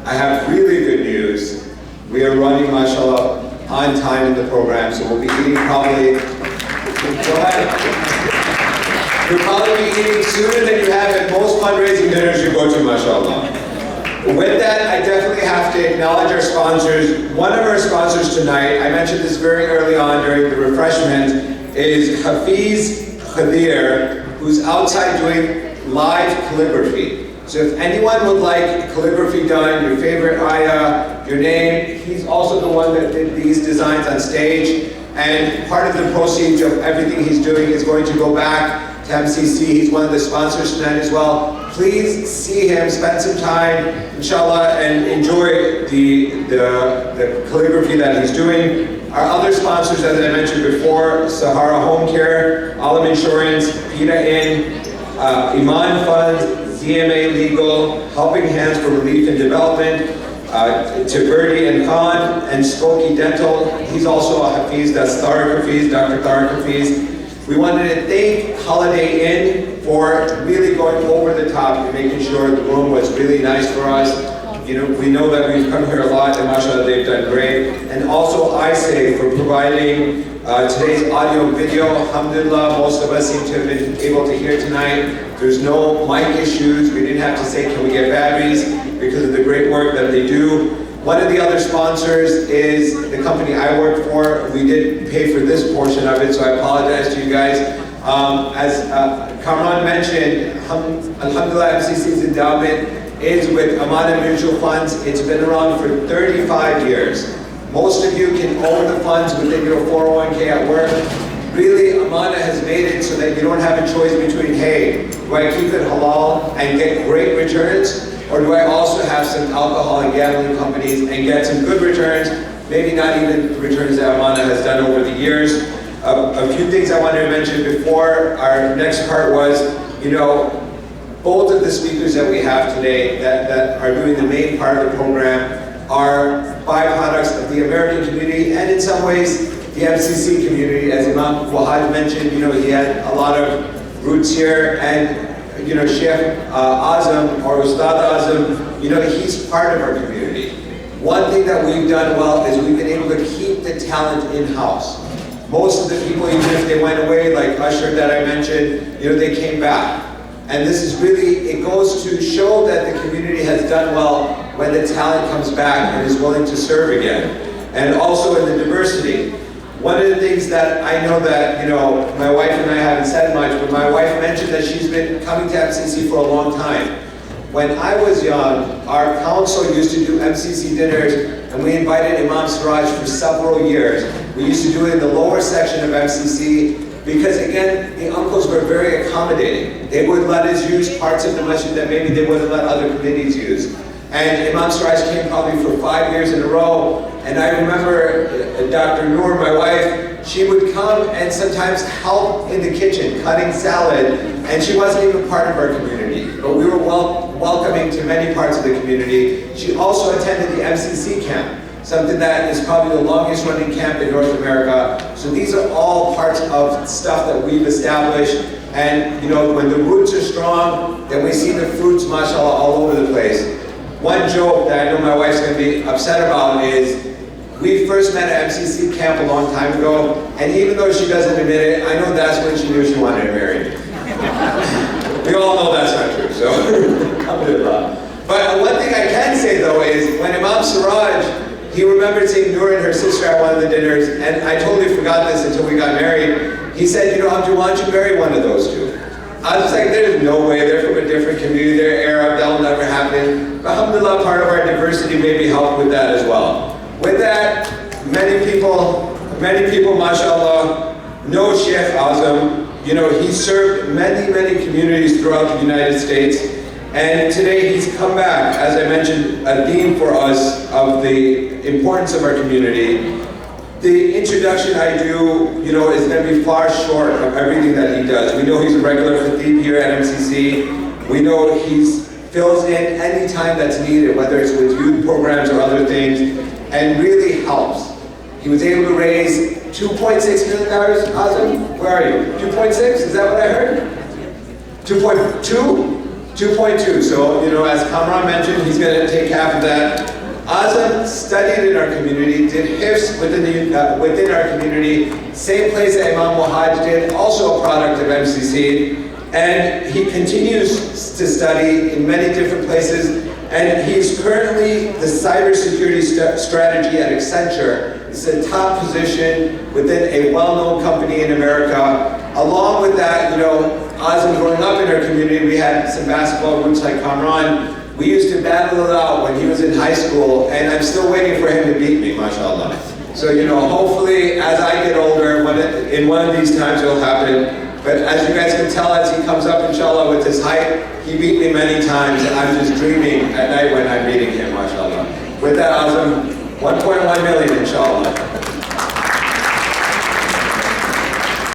I have really good news. We are running, mashallah, on time in the program, so we'll be eating probably, go ahead. You'll probably be eating sooner than you have at most fundraising dinners you go to, mashallah. With that, I definitely have to acknowledge our sponsors. One of our sponsors tonight, I mentioned this very early on during the refreshment, is Hafiz Khadir, who's outside doing live calligraphy. So if anyone would like calligraphy done, your favorite ayah, your name, he's also the one that did these designs on stage. And part of the proceeds of everything he's doing is going to go back to MCC. He's one of the sponsors tonight as well. Please see him, spend some time, inshallah, and enjoy the calligraphy that he's doing. Our other sponsors, as I mentioned before, Sahara Home Care, Alam Insurance, PETA Inn, Iman Fund, ZMA Legal, Helping Hands for Relief and Development, Tiberdi and Khan, and Skokie Dental. He's also a Hafiz, that's Tariq Hafiz, Dr. Tariq Hafiz. We wanted to thank Holiday Inn for really going over the top and making sure the room was really nice for us. You know, we know that we've come here a lot, and mashallah, they've done great. And also ISAY for providing today's audio and video. Alhamdulillah, most of us seem to have been able to hear tonight. There's no mic issues. We didn't have to say, can we get batteries, because of the great work that they do. One of the other sponsors is the company I work for. We did pay for this portion of it, so I apologize to you guys. As Kamran mentioned, Alhamdulillah, MCC's endowment is with Amana Mutual Funds. It's been around for 35 years. Most of you can own the funds within your 401k at work. Really, Amana has made it so that you don't have a choice between, hey, do I keep it halal and get great returns? Or do I also have some alcohol and gambling companies and get some good returns, maybe not even the returns that Amana has done over the years. A few things I wanted to mention before our next part was, you know, both of the speakers that we have today that are doing the main part of the program are byproducts of the American community and in some ways the MCC community. As Imam Wahaj mentioned, you know, he had a lot of roots here, and you know, Sheikh Azam or Ustad Azam, you know, he's part of our community. One thing that we've done well is we've been able to keep the talent in-house. Most of the people, even if they went away, like Usher that I mentioned, you know, they came back. And this is really, it goes to show that the community has done well when the talent comes back and is willing to serve again. And also in the diversity. One of the things that I know that, you know, my wife and I haven't said much, but my wife mentioned that she's been coming to MCC for a long time. When I was young, our council used to do MCC dinners, and we invited Imam Siraj for several years. We used to do it in the lower section of MCC, because again, the uncles were very accommodating. They would let us use parts of the masjid that maybe they wouldn't let other committees use. And Imam Siraj came probably for 5 years in a row, and I remember Dr. Noor, my wife, she would come and sometimes help in the kitchen, cutting salad, and she wasn't even part of our community, but we were welcoming to many parts of the community. She also attended the MCC camp, something that is probably the longest running camp in North America. So these are all parts of stuff that we've established, and you know, when the roots are strong, then we see the fruits, mashallah, all over the place. One joke that I know my wife's going to be upset about is, we first met at MCC camp a long time ago, and even though she doesn't admit it, I know that's when she knew she wanted to marry me. We all know that's not true, so alhamdulillah. But one thing I can say though is, when Imam Siraj, he remembered seeing Noor and her sister at one of the dinners, and I totally forgot this until we got married. He said, you know, Abdul, why don't you marry one of those two? I was like, there's no way, they're from a different community, they're Arab, that'll never happen. But alhamdulillah, part of our diversity maybe helped with that as well. With that, many people, mashallah, know Sheikh Azam. You know, he served many communities throughout the United States. And today he's come back, as I mentioned, a theme for us of the importance of our community. The introduction I do, you know, is going to be far short of everything that he does. We know he's a regular khatib here at MCC. We know he fills in any time that's needed, whether it's with youth programs or other things, and really helps. He was able to raise $2.6 million, Azam? Where are you? 2.6? Is that what I heard? 2.2? 2.2, so, as Kamran mentioned, he's going to take half of that. Azam studied in our community, did HIFs within our community, same place that Imam Wahaj did, also a product of MCC. And he continues to study in many different places, and he's currently the cybersecurity strategy at Accenture. It's a top position within a well-known company in America. Along with that, Azam growing up in our community, we had some basketball groups like Kamran. We used to battle it out when he was in high school, and I'm still waiting for him to beat me, mashallah. So, hopefully, as I get older, in one of these times it'll happen. But as you guys can tell, as he comes up, inshallah, with his height, he beat me many times, and I'm just dreaming at night when I'm beating him, mashallah. With that, Azam, 1.1 million, inshallah.